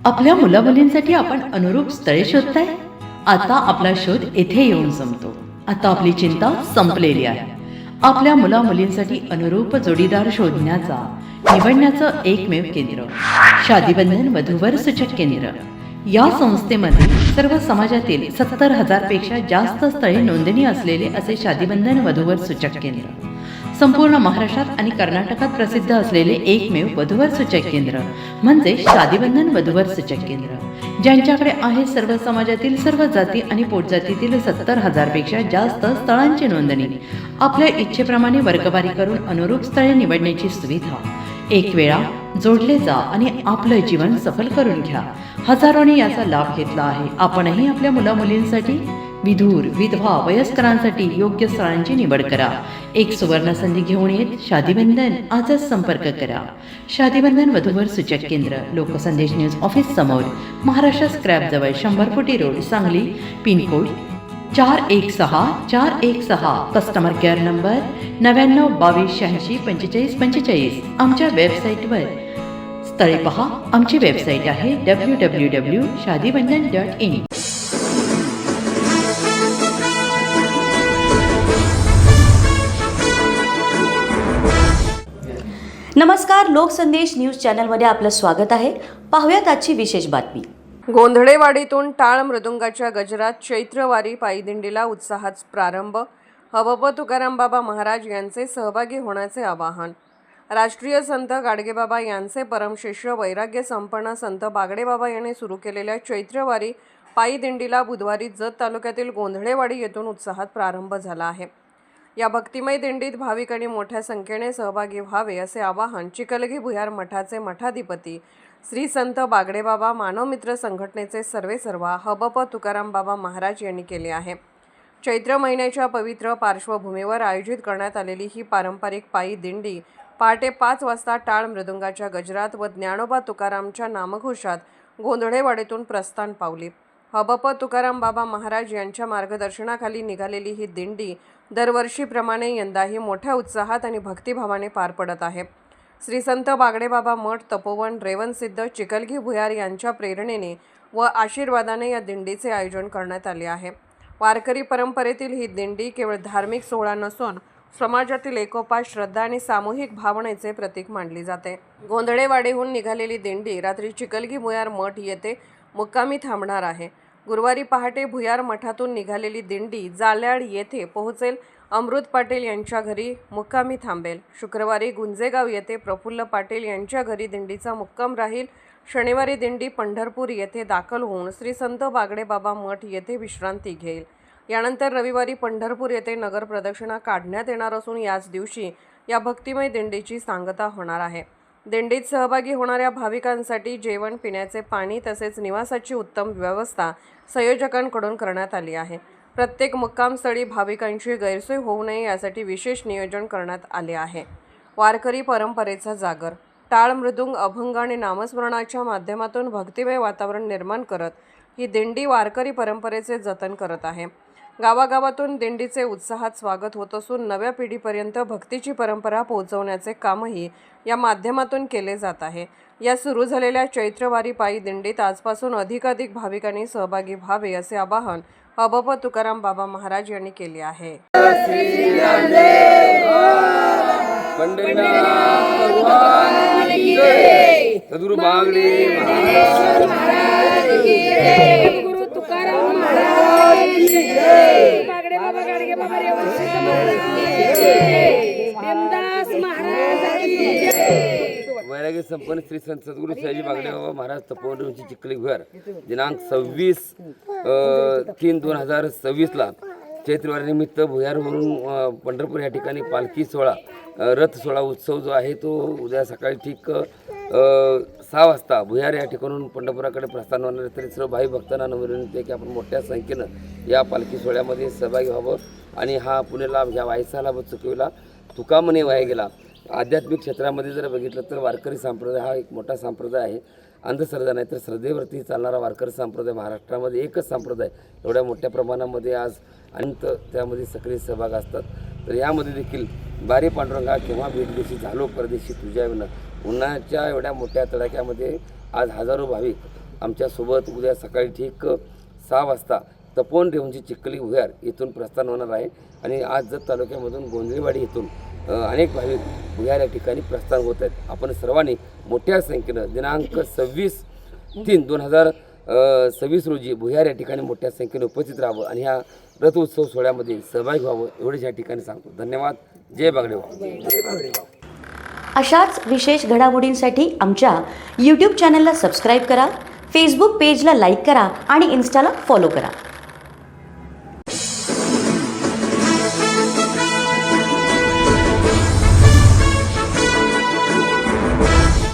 आपल्या मुलामुलींसाठी आपण अनुरूप स्थळे शोधताय? आता आपला शोध येथे येऊन संपतो. आता आपली चिंता संपलेली आहे. आपल्या मुलामुलींसाठी अनुरूप जोडीदार शोधण्याचा निवडण्याचं एकमेव केंद्र शादीबंधन वधूवर सूचक केंद्र. या संस्थेमध्ये सर्व समाजातील 70,000 पेक्षा जास्त स्थळे नोंदणी असलेले असे शादीबंधन वधूवर सूचक केंद्र. संपूर्ण महाराष्ट्रात आणि कर्नाटकात प्रसिद्ध असलेले एकमेव वधूवर सूचक केंद्र म्हणजे शादीबंधन वधूवर सूचक केंद्र, ज्यांच्याकडे आहे सर्व समाजातील सर्व जाती आणि पोटजातीतील 70,000 पेक्षा जास्त स्थळांची नोंदणी. आपल्या इच्छेप्रमाणे वर्गवारी करून अनुरूप स्थळे निवडण्याची सुविधा. एक वेळा जोडले जा आणि आपलं जीवन सफल करून घ्या. हजारोंनी याचा लाभ घेतला आहे. आपणही आपल्या मुलामुलींसाठी, विधूर, विधवा, वयस्करांसाठी योग्य स्थळांची निवड करा. एक सुवर्ण संधी घेऊन येत शादीबंधन. आजच संपर्क करा. शादीबंधन वधूवर सूचक केंद्र, लोकसंदेश न्यूज ऑफिस समोर, महाराष्ट्र स्क्रॅप जवळ, 100 फुटी road, Sangli. Pincode 416 customer care number 9922864545. आमच्या वेबसाईटवर स्थळे पहा. आमची वेबसाईट आहे www.shadibandhan.in. नमस्कार, लोकसंदेश न्यूज चॅनलमध्ये आपलं स्वागत आहे. पाहूयात आजची विशेष बातमी. गोंधळेवाडीतून टाळ मृदुंगाच्या गजरात चैत्रवारी पायीदिंडीला उत्साहात प्रारंभ. हबप तुकाराम बाबा महाराज यांचे सहभागी होण्याचे आवाहन. राष्ट्रीय संत गाडगेबाबा यांचे परमशिष्य वैराग्य संपन्न संत बागडेबाबा यांनी सुरू केलेल्या चैत्रवारी पायीदिंडीला बुधवारी जत तालुक्यातील गोंधळेवाडी येथून उत्साहात प्रारंभ झाला आहे. या भक्तिमय दिंडीत भाविकांनी मोठ्या संख्येने सहभागी व्हावे असे आवाहन चिकलगी भुयार मठाचे मठाधिपती श्री संत बागडेबाबा मानवमित्र संघटनेचे सर्वेसर्वा हबप तुकाराम बाबा महाराज यांनी केले आहे. चैत्र महिन्याच्या पवित्र पार्श्वभूमीवर आयोजित करण्यात आलेली ही पारंपरिक पायी दिंडी पहाटे 5 वाजता टाळ मृदुंगाच्या गजरात व ज्ञानोबा तुकारामच्या नामघोषात गोंधळेवाडीतून प्रस्थान पावली. हबप तुकाराम बाबा महाराज यांच्या मार्गदर्शनाखाली निघालेली ही दिंडी दरवर्षीप्रमाणे यंदाही मोठ्या उत्साहात आणि भक्तिभावाने पार पडत आहे. श्री संत बागडेबाबा मठ, तपोवन, रेवणसिद्ध, चिकलगी भुयार यांच्या प्रेरणेने व आशीर्वादाने या दिंडीचे आयोजन करण्यात आले आहे. वारकरी परंपरेतील ही दिंडी केवळ धार्मिक सोहळा नसून समाजातील एकोपा, श्रद्धा आणि सामूहिक भावनेचे प्रतीक मानली जाते. गोंधळेवाडीहून निघालेली दिंडी रात्री चिकलगी भुयार मठ येथे मुक्कामी थांबणार आहे. गुरुवारी पहाटे भुयार मठातून निघालेली दिंडी जाल्याड येथे पोहोचेल. अमृत पाटील यांच्या घरी मुक्कामी थांबेल. शुक्रवारी गुंजेगाव येथे प्रफुल्ल पाटील यांच्या घरी दिंडीचा मुक्काम राहील. शनिवारी दिंडी पंढरपूर येथे दाखल होऊन श्री संत बागडेबाबा मठ येथे विश्रांती घेईल. यानंतर रविवारी पंढरपूर येथे नगर प्रदक्षिणा काढण्यात येणार असून याच दिवशी या भक्तिमय दिंडीची सांगता होणार आहे. दिंडीत सहभागी होणाऱ्या भाविकांसाठी जेवण, पिण्याचे पाणी तसेच निवासाची उत्तम व्यवस्था संयोजकांकडून करण्यात आली आहे. प्रत्येक मुक्कामस्थळी भाविकांची गैरसोय होऊ नये यासाठी विशेष नियोजन करण्यात आले आहे. वारकरी परंपरेचा जागर. टाळ, मृदुंग, अभंग आणि नामस्मरणाच्या माध्यमातून भक्तिमय वातावरण निर्माण करत ही दिंडी वारकरी परंपरेचे जतन करत आहे. गावागावातून दिंडीचे उत्साहात स्वागत होत असून नव्या पिढीपर्यंत भक्तीची परंपरा पोहोचवण्याचे कामही या माध्यमातून केले जात आहे. या सुरू झालेल्या चैत्रवारी पायी दिंडीत आजपासून अधिकाधिक भाविकांनी सहभागी व्हावे असे आवाहन हबप तुकाराम बाबा महाराज यांनी केले आहे. वैराग्य संपन्न श्री संत सद्गुरू सयाजी बागडेबाबा महाराज तपोवन चिखली भुयार दिनांक 26/3/2026 चैत्रवारीनिमित्त भुयारवरून पंढरपूर या ठिकाणी पालखी सोहळा, रथ सोहळा उत्सव जो आहे तो उद्या सकाळी ठीक 6 वाजता भुयार या ठिकाणून पंढरपुराकडे प्रस्थान होणार. तरी सर्व भाई भक्तांना विनंती आहे की आपण मोठ्या संख्येनं या पालखी सोहळ्यामध्ये सहभागी व्हावं आणि हा पुण्याला ह्या वायसा लाभ चुकविला तुका म्हणे वाया गेला. आध्यात्मिक क्षेत्रामध्ये जर बघितलं तर वारकरी संप्रदाय हा एक मोठा संप्रदाय आहे. अंधश्रद्धा नाही तर श्रद्धेवरती चालणारा वारकरी संप्रदाय महाराष्ट्रामध्ये एकच संप्रदाय एवढ्या मोठ्या प्रमाणामध्ये आज अनंत त्यामध्ये सक्रिय सहभाग असतात. तर यामध्ये देखील बारी पांडुरंगा केव्हा भेट देशी झालो परदेशी तुझ्या विना उन्हाच्या एवढ्या मोठ्या तडाख्यामध्ये आज हजारो भाविक आमच्यासोबत उद्या सकाळी ठीक 6 वाजता तपोवन रेवणची चिखली भुयार इथून प्रस्थान होणार आहे आणि आज जत तालुक्यामधून गोंधळीवाडी इथून अनेक भाविक भुयार या ठिकाणी प्रस्थान होत आहेत. आपण सर्वांनी मोठ्या संख्येनं दिनांक 26/3/2026 रोजी भुयार या ठिकाणी मोठ्या संख्येने उपस्थित राहावं आणि ह्या रथ उत्सव सोहळ्यामध्ये सहभागी व्हावं एवढेच या ठिकाणी सांगतो. धन्यवाद. जय बागडेवाव. अशाच विशेष घडामोडींसाठी आमच्या यूट्यूब चॅनलला सबस्क्राईब करा, फेसबुक पेजला लाईक करा आणि इन्स्टाला फॉलो करा.